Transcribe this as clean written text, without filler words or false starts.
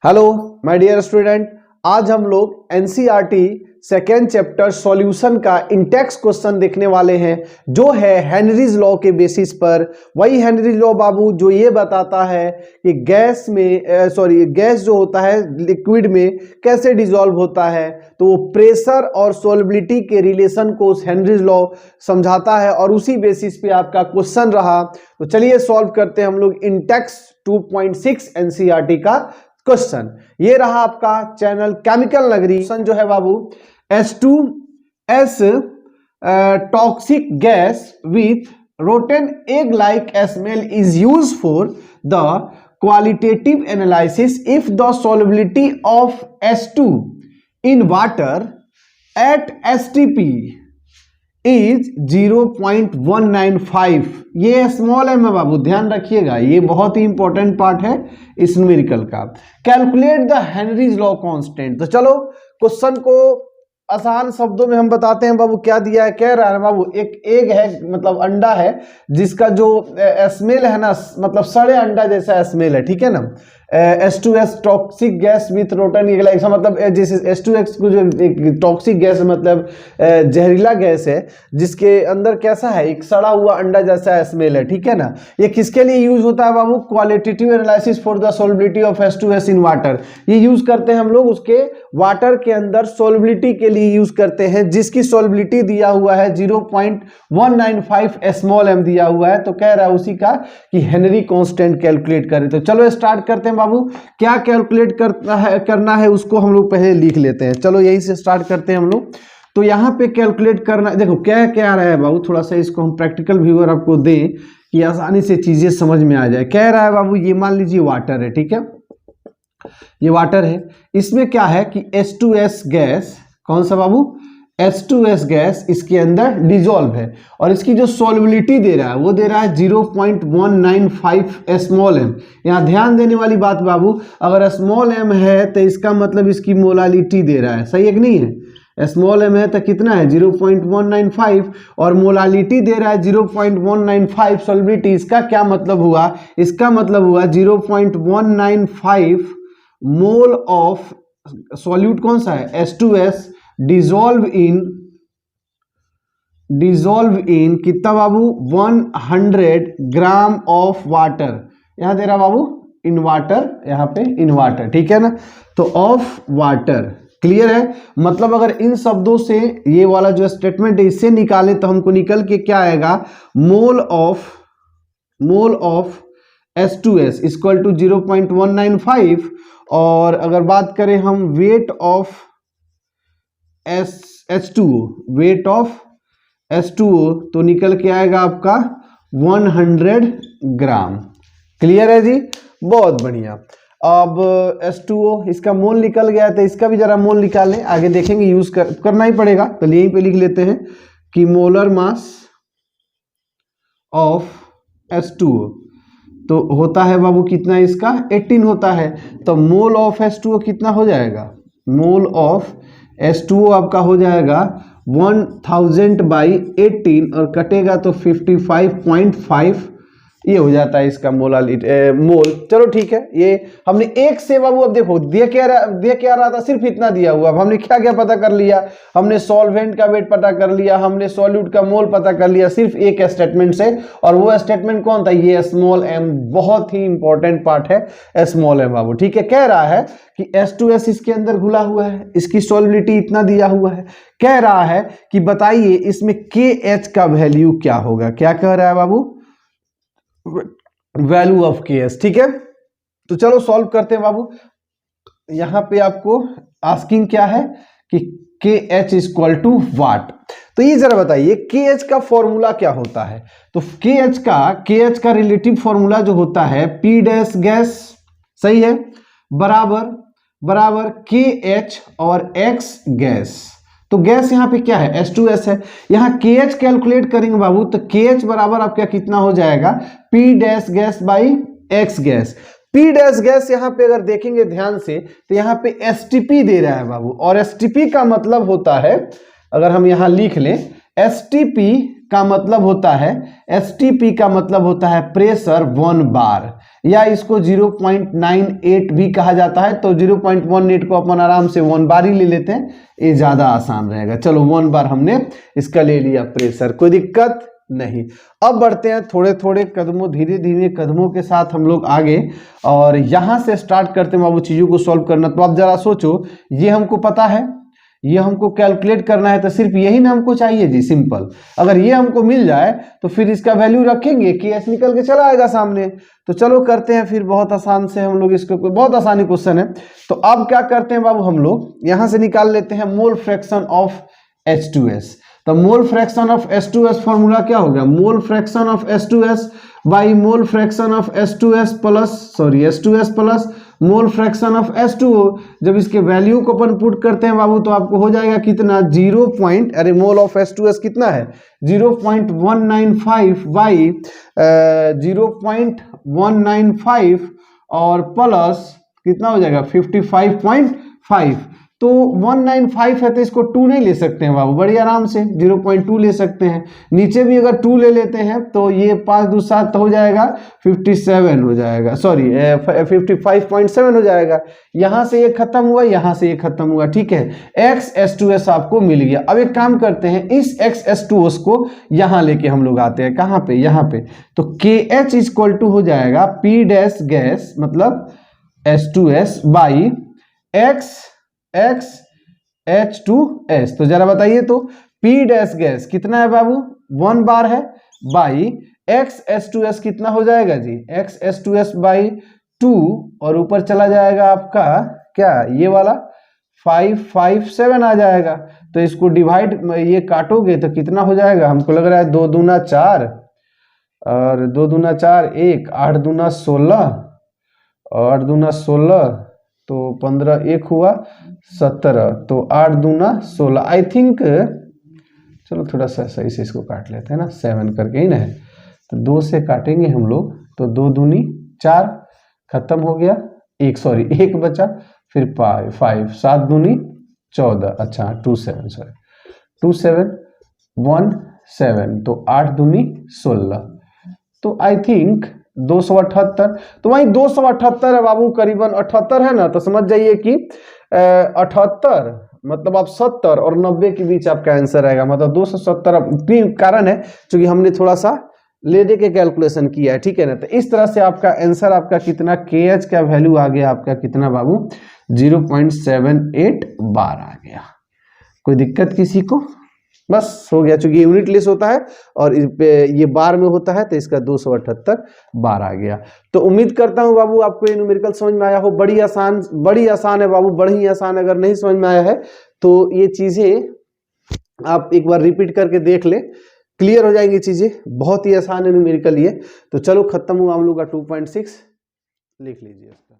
Hello my dear student, आज हम लोग एनसीईआरटी सेकेंड चैप्टर सॉल्यूशन का इंटेक्स क्वेश्चन देखने वाले हैं जो है हेनरीज लॉ के बेसिस पर। वही हेनरीज लॉ बाबू जो ये बताता है कि गैस जो होता है लिक्विड में कैसे डिसॉल्व होता है, तो वो प्रेशर और सॉल्युबिलिटी के रिलेशन को उस हेनरीज लॉ समझाता है और उसी बेसिस पे आपका क्वेश्चन रहा। तो चलिए सॉल्व करते हैं हम लोग इंटेक्स 2.6 एनसीईआरटी का क्वेश्चन। ये रहा आपका चैनल केमिकल नगरी। क्वेश्चन जो है बाबू, H2S toxic gas with rotten egg like smell is used for the qualitative analysis if the solubility of H2 in water at STP is 0.195। ये स्मॉल एम है बाबू, ध्यान रखिएगा, ये बहुत ही इंपॉर्टेंट पार्ट है इस न्यूमेरिकल का। Calculate the Henry's law constant. तो चलो क्वेश्चन को आसान शब्दों में हम बताते हैं बाबू। क्या दिया है, कह रहा है बाबू एक एग है, मतलब अंडा है जिसका जो स्मेल है ना, मतलब सड़े अंडा जैसा स्मेल है, ठीक है ना। H2S toxic gas with rotten egg like, मतलब जैसे H2S को जो एक टॉक्सिक गैस है, मतलब जहरीला गैस है जिसके अंदर कैसा है, एक सड़ा हुआ अंडा जैसा स्मेल है, ठीक है ना। ये किसके लिए यूज होता है बाबू? Qualitative analysis for the solubility of H2S in water. ये यूज करते हैं हम लोग उसके वाटर के अंदर सॉल्युबिलिटी के लिए यूज करते हैं, जिसकी सॉल्युबिलिटी दिया हुआ है 0.195 स्मॉल एम दिया हुआ है। तो कह रहा है उसी का कि हेनरी कांस्टेंट कैलकुलेट करें। तो चलो स्टार्ट करते हैं बाबू। क्या कैलकुलेट करना है उसको हम लोग पहले लिख लेते हैं। चलो यही से स्टार्ट करते हैं हम लोग। तो यहाँ पे कैलकुलेट करना, देखो क्या क्या रहा है बाबू, थोड़ा सा इसको हम प्रैक्टिकल व्यूअर आपको दें कि आसानी से चीजें समझ में आ जाए। कह रहा है बाबू, ये मान लीजिए वाटर है, ठीक है, ये वाटर है। इसमें क्या है कि H2S गैस, कौन सा बाबू? H2S गैस इसके अंदर डिजोल्व है और इसकी जो सॉल्युबिलिटी दे रहा है वो दे रहा है 0.195 स्मॉल एम। यहाँ ध्यान देने वाली बात बाबू, अगर स्मॉल एम है तो इसका मतलब इसकी मोलालिटी दे रहा है, सही है कि नहीं है। स्मॉल एम है तो कितना है 0.195 और मोलालिटी दे रहा है 0.195 सॉल्युबिलिटी। इसका क्या मतलब हुआ? इसका मतलब हुआ 0.195 मोल ऑफ सॉल्यूट कौन सा है? H2S डिजोल्व इन कितना बाबू? 100 ग्राम ऑफ वाटर। यहां दे रहा बाबू इन वाटर, यहां पे इन वाटर, ठीक है ना। तो ऑफ वाटर, क्लियर है। मतलब अगर इन शब्दों से ये वाला जो स्टेटमेंट है इससे निकालें तो हमको निकल के क्या आएगा? Mole of H2S equal to 0.195। और अगर बात करें हम weight of H2O, weight of H2O तो निकल के आएगा आपका 100 ग्राम। क्लियर है जी, बहुत बढ़िया। अब H2O इसका मोल निकल गया तो इसका भी जरा मोल निकालें, आगे देखेंगे, यूज करना ही पड़ेगा। तो यहीं पे लिख लेते हैं कि मोलर मास ऑफ H2O तो होता है बाबू कितना, इसका 18 होता है। तो मोल ऑफ H2O कितना हो जाएगा? मोल ऑफ H2O आपका हो जाएगा 1000/18 और कटेगा तो 55.5 ये हो जाता है इसका मोल। चलो ठीक है, ये हमने एक से बाबू, अब देखो दे क्या रहा था, सिर्फ इतना दिया हुआ। अब हमने क्या क्या पता कर लिया? हमने सॉल्वेंट का वेट पता कर लिया, हमने सॉल्यूट का मोल पता कर लिया सिर्फ एक स्टेटमेंट से। और वो स्टेटमेंट कौन था? ये स्मॉल एम, बहुत ही इंपॉर्टेंट पार्ट है स्मॉल एम बाबू, ठीक है। कह रहा है कि H2S इसके अंदर घुला हुआ है, इसकी सॉल्युबिलिटी इतना दिया हुआ है। कह रहा है कि बताइए इसमें KH का वैल्यू क्या होगा। क्या कह रहा है बाबू? वैल्यू ऑफ KH, ठीक है। तो चलो सॉल्व करते हैं बाबू। यहां पे आपको आस्किंग क्या है कि KH इक्वल टू वाट। तो ये जरा बताइए KH का फॉर्मूला क्या होता है? तो KH का रिलेटिव फॉर्मूला जो होता है P डैश गैस, सही है, बराबर KH और X गैस। तो गैस यहाँ पे क्या है? H2S है। यहाँ KH कैलकुलेट करेंगे बाबू तो KH बराबर आपका कितना हो जाएगा? P dash gas by X gas. P dash gas यहाँ पे अगर देखेंगे ध्यान से तो यहाँ पे STP दे रहा है बाबू, और STP का मतलब होता है, अगर हम यहाँ लिख लें STP का मतलब होता है, STP का मतलब होता है प्रेशर 1 बार, या इसको 0.98 भी कहा जाता है। तो 0.18 को अपन आराम से 1 बार ही ले लेते हैं, ये ज्यादा आसान रहेगा। चलो 1 बार हमने इसका ले लिया प्रेशर, कोई दिक्कत नहीं। अब बढ़ते हैं थोड़े थोड़े कदमों, धीरे धीरे कदमों के साथ हम लोग आगे, और यहां से स्टार्ट करते हैं बाबू चीजों को सॉल्व करना। तो आप जरा सोचो, ये हमको पता है, ये हमको कैलकुलेट करना है, तो सिर्फ यही ना हमको चाहिए जी, सिंपल। अगर ये हमको मिल जाए तो फिर इसका वैल्यू रखेंगे कि एस निकल के चला आएगा सामने। तो चलो करते हैं फिर, बहुत आसान से हम लोग इसको, बहुत आसानी क्वेश्चन है। तो अब क्या करते हैं बाबू, हम लोग यहां से निकाल लेते हैं मोल फ्रैक्शन ऑफ H2S। तो mole fraction of H2S formula क्या हो गया, mole fraction of H2S by mole fraction of H2S plus mole fraction of H2O। जब इसके वैल्यू को अपन पुट करते हैं बाबू तो आपको हो जाएगा कितना, मोल ऑफ H2S कितना है 0.195 बाई 0.195 और प्लस कितना हो जाएगा 55.5। तो 195 है तो इसको 2 नहीं ले सकते हैं बाबू, बड़ी आराम से 0.2 ले सकते हैं। नीचे भी अगर 2 ले लेते हैं तो ये 5 2 7 हो जाएगा 57 हो जाएगा, सॉरी 55.7 हो जाएगा। यहां से ये खत्म हुआ, यहां से ये खत्म हुआ, ठीक है। XS2S आपको मिल गया। अब एक काम करते हैं, इस XS2S को यहां लेके हम लोग आते हैं, कहां पे, यहां पे। तो KH इक्वल टू हो जाएगा P डैश गैस मतलब H2S बाई H2S। तो जरा बताइए तो P डैश गैस कितना है बाबू 1 बार है, बाई XS2S कितना हो जाएगा जी, XS2S बाई 2, और ऊपर चला जाएगा आपका क्या, ये वाला 557 आ जाएगा। तो इसको डिवाइड, ये काटोगे तो कितना हो जाएगा, हमको लग रहा है 2 दूना 4 और 2 दूना 4 1, 8 दूना 16 और 8 दूना 16, तो 15 1 हुआ 17, तो 8 दूना 16। आई थिंक चलो थोड़ा सा सही से इसको काट लेते हैं ना, 7 करके ही ना है, तो 2 से काटेंगे हम लोग, तो 2 दूनी 4 खत्म हो गया, 1 सॉरी 1 बचा, फिर 5 7 दूनी 14, अच्छा 2 7 सॉरी 2 7 1 7, तो 8 दूनी 16, तो आई थिंक 278। तो वही 278 है बाबू, करीबन 78 है ना, तो समझ जाइए कि 78 मतलब आप 70 और 90 के बीच आपका आंसर आएगा, मतलब 270। कारण है क्योंकि हमने थोड़ा सा ले दे के कैलकुलेशन किया है, ठीक है ना। तो इस तरह से आपका आंसर आपका कितना, KH का वैल्यू आ गया आपका कितना बाबू 0.78 बार आ गया। कोई दिक्कत किसी को, बस हो गया। चूंकि यूनिट लेस होता है और इस पे ये बार में होता है तो इसका 278 बार आ गया। तो उम्मीद करता हूं बाबू आपको ये न्यूमेरिकल समझ में आया हो। बड़ी आसान है बाबू, बड़ी ही आसान। अगर नहीं समझ में आया है तो ये चीजें आप एक बार रिपीट करके देख ले, क्लियर हो जाएंगी चीजें। बहुत ही आसान है न्यूमेरिकल ये। तो चलो खत्म हुआ हम लोग का 2.6, लिख लीजिए इसका।